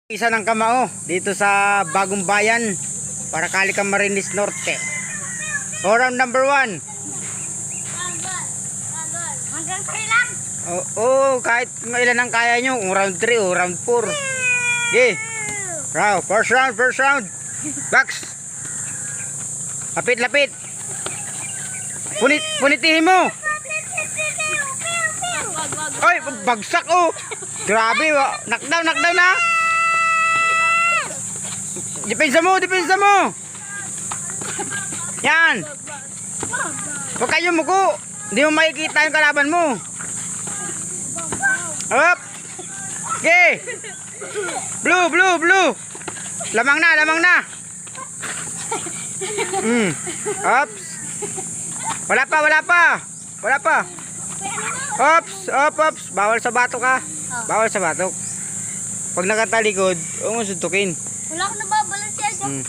Isa ng kamao dito sa Bagong Bayan para Cali Camarines Norte. O, round number 1. Hanggang 3 lang. Oo, kahit ilan ang kaya nyo. Kung round 3 o round 4. Okay. First round. Box. Lapit. Punitihin mo. Ay, bagsak oh. Grabe, knockdown na. Depensa mo. Yan. Huwag kayo muko. Hindi mo makikita yung kalaban mo. Up. Okay. Blue. Lamang na. Ups. Wala pa. Ops. Bawal sa batok ha. Bawal sa batok. Pag nakatalikod, huwag mo suntukin. Wala akong nababalansiya dyan.